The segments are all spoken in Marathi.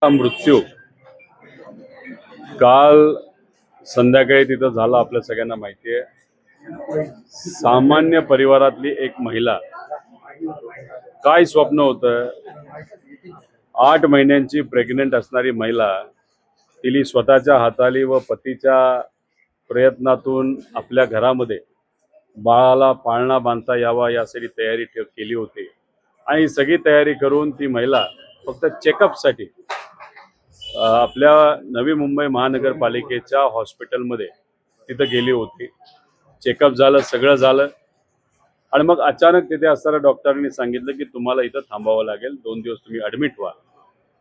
हा मृत्यू काल संध्याकाळी तिथं झाला आपल्या सगळ्यांना माहिती आहे। सामान्य परिवारातली एक महिला, काय स्वप्न होतं, 8 महिन्यांची प्रेग्नेंट असणारी महिला, तिने स्वतःच्या हाताली व पतीच्या प्रयत्नातून आपल्या घरामध्ये बाळाला पाळणा बांधता यावा यासाठी तयारी केली होती। आणि सगळी तयारी करून ती महिला फक्त चेकअपसाठी आपल्या नवी मुंबई महानगरपालिकेच्या हॉस्पिटलमध्ये तिथं गेली होती। चेकअप झालं, सगळं झालं, आणि मग अचानक तिथे असणाऱ्या डॉक्टरांनी सांगितलं की तुम्हाला इथं थांबावं लागेल, 2 दिवस तुम्ही ॲडमिट व्हा।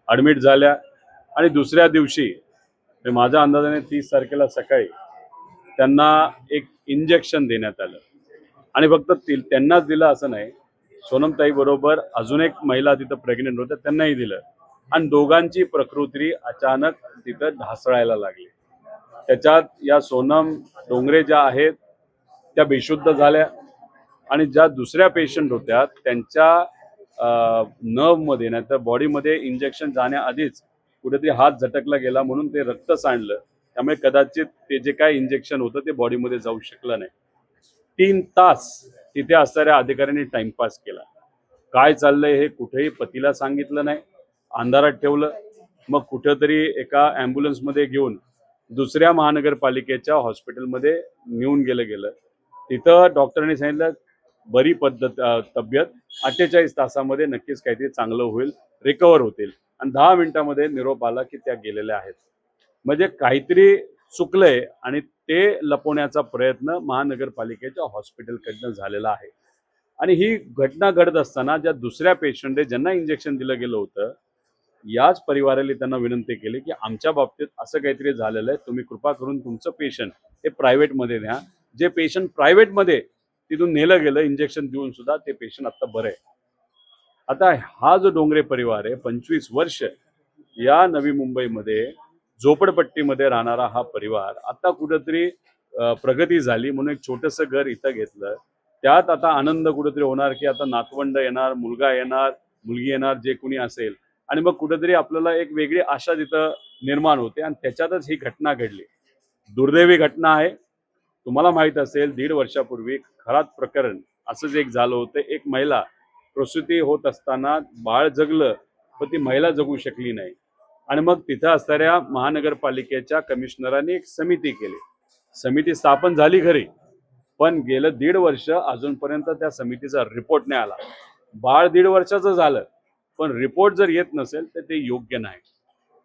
ॲडमिट झाल्या आणि दुसऱ्या दिवशी म्हणजे माझ्या अंदाजाने 30 तारखेला सकाळी त्यांना एक इंजेक्शन देण्यात आलं। आणि फक्त त्यांनाच दिलं असं नाही, सोनमताई बरोबर अजून एक महिला तिथं प्रेग्नेंट होत्या, त्यांनाही दिलं। आणि दोघांची प्रकृती अचानक तिथं ढासळायला लागली। त्याच्यात या सोनम डोंगरे ज्या आहेत त्या बेशुद्ध झाल्या, आणि ज्या दुसऱ्या पेशंट होत्या त्यांच्या नर्वमध्ये नाही तर बॉडीमध्ये इंजेक्शन जाण्याआधीच कुठेतरी हात झटकला गेला, म्हणून ते रक्त सांडलं। त्यामुळे कदाचित ते जे काय इंजेक्शन होतं ते बॉडीमध्ये जाऊ शकलं नाही। 3 तास तिथे असणाऱ्या अधिकाऱ्यांनी टाइमपास केला। काय चाललंय हे कुठेही पतीला सांगितलं नाही, अंधारात ठेवलं। मग कुठेतरी एका ॲम्ब्युलन्समध्ये घेऊन दुसऱ्या महानगरपालिकेच्या हॉस्पिटलमध्ये नेऊन गेलं। तिथं डॉक्टरांनी सांगितलं बरी तब्येत 48 तासामध्ये नक्कीच काहीतरी चांगलं होईल, रिकवर होतील। आणि 10 मिनिटांमध्ये निरोप आला की त्या गेलेल्या आहेत। म्हणजे काहीतरी चुकलंय आणि ते लपवण्याचा प्रयत्न महानगरपालिकेच्या हॉस्पिटलकडनं झालेला आहे। आणि ही घटना घडत असताना ज्या दुसऱ्या पेशंट आहे ज्यांना इंजेक्शन दिलं गेलं होतं, याच परिवाराला त्यांना विनंती केली की आमच्या बाबतीत असं काहीतरी झालेलं आहे, तुम्ही कृपा करून तुमचं पेशंट हे प्रायव्हेटमध्ये न्या। जे पेशंट प्रायव्हेटमध्ये तिथून नेलं गेलं इंजेक्शन देऊन सुद्धा ते पेशंट आता बरं आहे। आता हा जो डोंगरे परिवार आहे, 25 वर्ष या नवी मुंबईमध्ये झोपडपट्टीमध्ये राहणारा हा परिवार, आता कुठेतरी प्रगती झाली म्हणून एक छोटंसं घर इथं घेतलं। त्यात आता आनंद कुठेतरी होणार की आता नातवंड येणार, मुलगा येणार, मुलगी येणार, जे कोणी असेल। आणि मग कुठेतरी आपल्याला एक वेगळी आशा तिथं निर्माण होते, आणि त्याच्यातच ही घटना घडली। दुर्दैवी घटना आहे। तुम्हाला माहित असेल 1.5 वर्षापूर्वी खरात प्रकरण असंच एक झालं होतं। एक महिला प्रसूती होत असताना बाळ जगलं, पण ती महिला जगू शकली नाही। आणि मग तिथं असणाऱ्या महानगरपालिकेच्या कमिशनरांनी एक समिती केली। समिती स्थापन झाली खरी, पण गेलं 1.5 वर्ष अजूनपर्यंत त्या समितीचा रिपोर्ट नाही आला। बाळ 1.5 वर्षाचं झालं, पण रिपोर्ट जर येत नसेल तर ते योग्य नाही।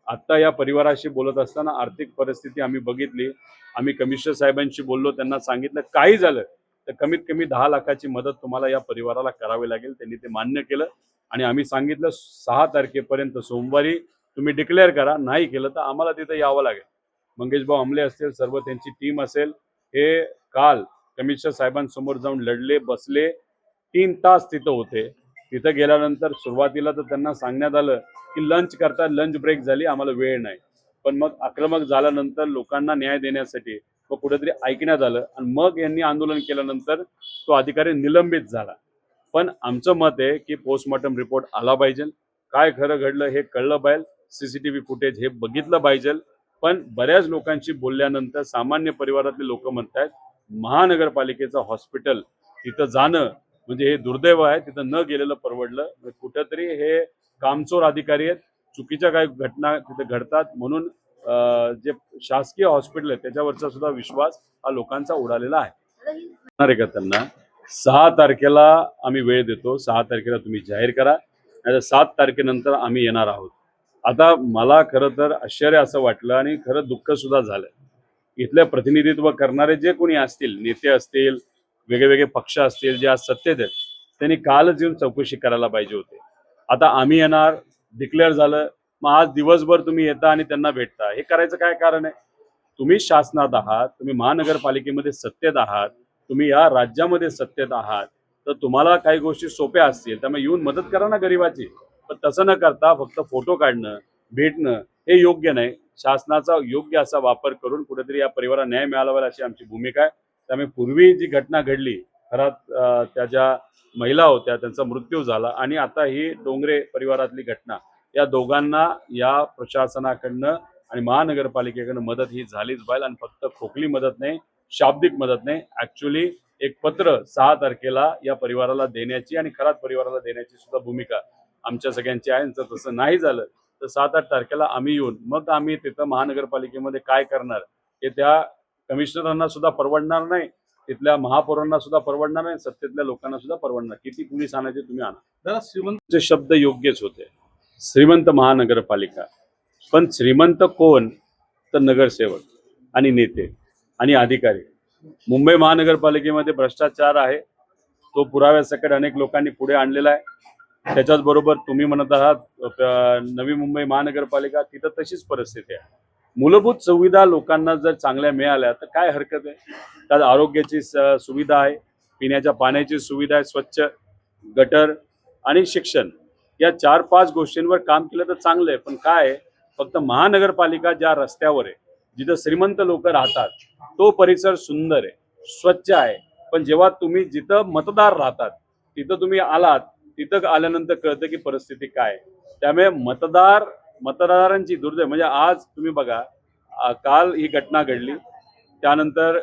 आता या परिवाराशी बोलत असताना आर्थिक परिस्थिती आम्ही बघितली, आम्ही कमिशनर साहेबांशी बोललो, त्यांना सांगितलं काही झालं तर कमीत कमी 10 लाखाची मदत तुम्हाला या परिवाराला करावी लागेल। त्यांनी ते मान्य केलं, आणि आम्ही सांगितलं 6 तारखेपर्यंत सोमवारी तुम्ही डिक्लेअर करा, नाही केलं तर आम्हाला तिथं यावं लागेल। मंगेशभाऊ आमले असतील, सर्व त्यांची टीम असेल, हे काल कमिशनर साहेबांसमोर जाऊन लढले, बसले, 3 तास तिथं होते। तिथं गेल्यानंतर सुरुवातीला तर त्यांना सांगण्यात आलं की लंच करता, लंच ब्रेक झाली, आम्हाला वेळ नाही। पण मग आक्रमक झाल्यानंतर लोकांना न्याय देण्यासाठी मग कुठेतरी ऐकण्यात आलं, आणि मग यांनी आंदोलन केल्यानंतर तो अधिकारी निलंबित झाला। पण आमचं मत आहे की पोस्टमॉर्टम रिपोर्ट आला पाहिजे, काय खरं घडलं हे कळलं पाहिजे, CCTV फुटेज हे बघितलं पाहिजे। पण बऱ्याच लोकांशी बोलल्यानंतर सामान्य परिवारातले लोक म्हणतात महानगरपालिकेचं हॉस्पिटल तिथं जाणं म्हणजे हे दुर्दैव आहे, तिथं न गेलेलं परवडलं। कुठेतरी हे कामचोर अधिकारी आहेत, चुकीच्या काही घटना तिथे घडतात, म्हणून जे शासकीय हॉस्पिटल आहे त्याच्यावरचा सुद्धा विश्वास हा लोकांचा उडालेला आहे। त्यांना 6 तारखेला आम्ही वेळ देतो, 6 तारखेला तुम्ही जाहीर करा, नाहीतर 7 तारखेनंतर आम्ही येणार आहोत। आता मला खरं तर आश्चर्य असं वाटलं, आणि खरं दुःख सुद्धा झालं। इथले प्रतिनिधित्व करणारे जे कोणी असतील, नेते असतील, वेगवेगळे पक्ष असतील, जे आज सत्तेत आहेत, त्यांनी कालच येऊन चौकशी करायला पाहिजे होते। आता आम्ही येणार, डिक्लेअर झालं, मग आज दिवसभर तुम्ही येता आणि त्यांना भेटता, हे करायचं काय कारण आहे? तुम्ही शासनात आहात, तुम्ही महानगरपालिकेमध्ये सत्तेत आहात, तुम्ही या राज्यामध्ये सत्तेत आहात, तर तुम्हाला काही गोष्टी सोप्या असतील, त्यामुळे येऊन मदत करा ना गरिबाची। पण तसं न करता फक्त फोटो काढणं, भेटणं हे योग्य नाही। शासनाचा योग्य असा वापर करून कुठेतरी या परिवाराला न्याय मिळाला पाहिजे अशी आमची भूमिका आहे। त्यामुळे पूर्वी जी घटना घडली, खरात त्या ज्या महिला होत्या त्यांचा मृत्यू झाला, आणि आता ही डोंगरे परिवारातली घटना, या दोघांना या प्रशासनाकडनं आणि महानगरपालिकेकडनं मदत ही झालीच पाहिजे, आणि फक्त खोकली मदत नाही, शाब्दिक मदत नाही, ऍक्च्युअली एक पत्र 6 तारखेला या परिवाराला देण्याची आणि खरात परिवाराला देण्याची सुद्धा भूमिका आमच्या सगळ्यांची आहे. जर तसं नाही झालं तर 7-8 तारखेला आम्ही येऊन मग आम्ही तिथं महानगरपालिकेमध्ये काय करणार हे त्या कमिशनरांना सुद्धा परवडणार नाही, तिथल्या महापौरांना सुद्धा परवडणार नाही, सत्तेतल्या लोकांना सुद्धा परवडणार. किती पोलीस आणायचे तुम्ही आणा. जरा श्रीमंतचे शब्द योग्यच होते, श्रीमंत महानगरपालिका. पण श्रीमंत कोण? तर नगरसेवक आणि नेते आणि अधिकारी. मुंबई महानगरपालिकेमध्ये भ्रष्टाचार आहे, तो पुराव्यासकट अनेक लोकांनी पुढे आणलेला आहे. त्याच्याच बरोबर तुम्ही म्हणत आहात नवी मुंबई महानगरपालिका, तिथं तशीच परिस्थिती आहे. मूलभूत सुविधा लोकांना जर चांगल्या मिळाल्या तर काय हरकत आहे. त्यात आरोग्याची सुविधा आहे, पिण्याच्या पाण्याची सुविधा आहे, स्वच्छ गटर आणि शिक्षण, या 4-5 गोष्टींवर काम केलं तर चांगलं आहे. पण काय आहे, फक्त महानगरपालिका ज्या रस्त्यावर आहे, जिथं श्रीमंत लोक राहतात, तो परिसर सुंदर आहे, स्वच्छ आहे. पण जेव्हा तुम्ही जिथं मतदार राहतात तिथं तुम्ही आलात, तिथं आल्यानंतर कळतं की परिस्थिती काय. त्यामुळे मतदारांची दुर्दैव म्हणजे आज तुम्ही बघा, काल ही घटना घडली, त्यानंतर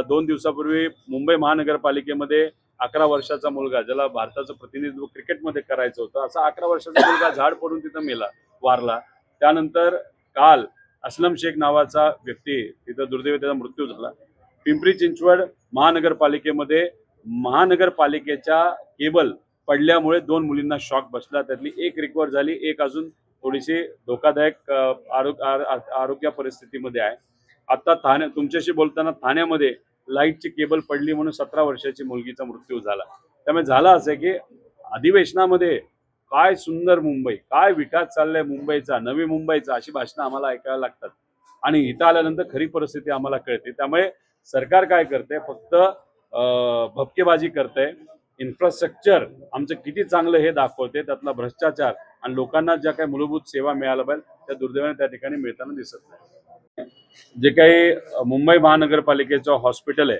2 दिवसापूर्वी मुंबई महानगरपालिकेमध्ये 11 वर्षाचा मुलगा, ज्याला भारताचं प्रतिनिधित्व क्रिकेटमध्ये करायचं होतं, असा 11 वर्षाचा मुलगा झाड पडून तिथं वारला. त्यानंतर काल असलम शेख नावाचा व्यक्ती तिथं दुर्दैवी त्याचा मृत्यू झाला. पिंपरी चिंचवड महानगरपालिकेमध्ये महानगरपालिकेच्या केबल पडल्यामुळे 2 मुलींना शॉक बसला, त्यातली एक रिकवर झाली, एक अजून थोडीशी धोकादायक आरोग्य परिस्थितीमध्ये आहे. आता तुमच्याशी बोलताना ठाण्यामध्ये लाईटची केबल पडली म्हणून 17 वर्षाची मुलगीचा मृत्यू झाला. त्यामुळे झालं असं की अधिवेशनामध्ये काय सुंदर मुंबई, काय विकास चाललाय मुंबईचा, नवी मुंबईचा, अशी भाषणं आम्हाला ऐकायला लागतात आणि इथं आल्यानंतर खरी परिस्थिती आम्हाला कळते. त्यामुळे सरकार काय करते, फक्त भपकेबाजी करते, इन्फ्रास्ट्रक्चर आमचं किती चांगलं हे दाखवते, त्यातला भ्रष्टाचार आणि लोकांना ज्या काही मूलभूत सेवा मिळायला पाहिजे त्या दुर्दैवाने त्या ठिकाणी मिळताना दिसत नाही. जे काही मुंबई महानगरपालिकेचं हॉस्पिटल आहे,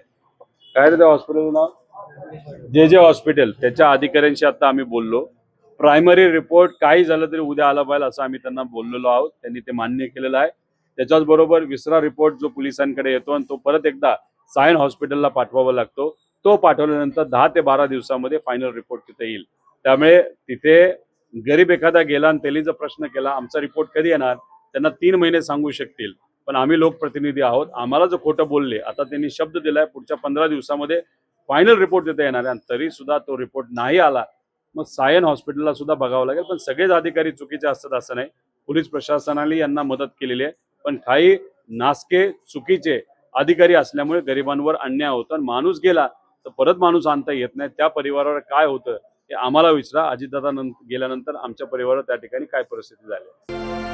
काय रे त्या हॉस्पिटलचं नाव, जे हॉस्पिटल, त्याच्या अधिकाऱ्यांशी आता आम्ही बोललो. प्रायमरी रिपोर्ट काही झालं तरी उद्या आला पाहिजे असं आम्ही त्यांना बोललेलो आहोत, त्यांनी ते मान्य केलेलं आहे. त्याच्याच बरोबर विसरा रिपोर्ट जो पोलिसांकडे येतो आणि तो परत एकदा सायन हॉस्पिटलला पाठवावा लागतो, तो पाठवल्यानंतर 10 ते 12 दिवसामध्ये फायनल रिपोर्ट तिथे येईल. त्यामुळे तिथे गरीब एखादा गेला आणि त्यांनी जर प्रश्न केला आमचा रिपोर्ट कधी येणार, त्यांना 3 महिने सांगू शकतील. पण आम्ही लोकप्रतिनिधी आहोत, आम्हाला जर खोटं बोलले, आता त्यांनी शब्द दिलाय पुढच्या 15 दिवसामध्ये फायनल रिपोर्ट तिथे येणार आहे, आणि तरी सुद्धा तो रिपोर्ट नाही आला, मग सायन हॉस्पिटलला सुद्धा बघावं लागेल. पण सगळेच अधिकारी चुकीचे असतात असं नाही, पोलीस प्रशासनाने यांना मदत केलेली आहे, पण काही नासके चुकीचे अधिकारी असल्यामुळे गरिबांवर अन्याय होतो आणि माणूस गेला तर परत माणूस आणता येत नाही. त्या परिवारावर काय होतं हे आम्हाला विचारा. अजितदादा गेल्यानंतर आमच्या परिवारावर त्या ठिकाणी काय परिस्थिती झाली.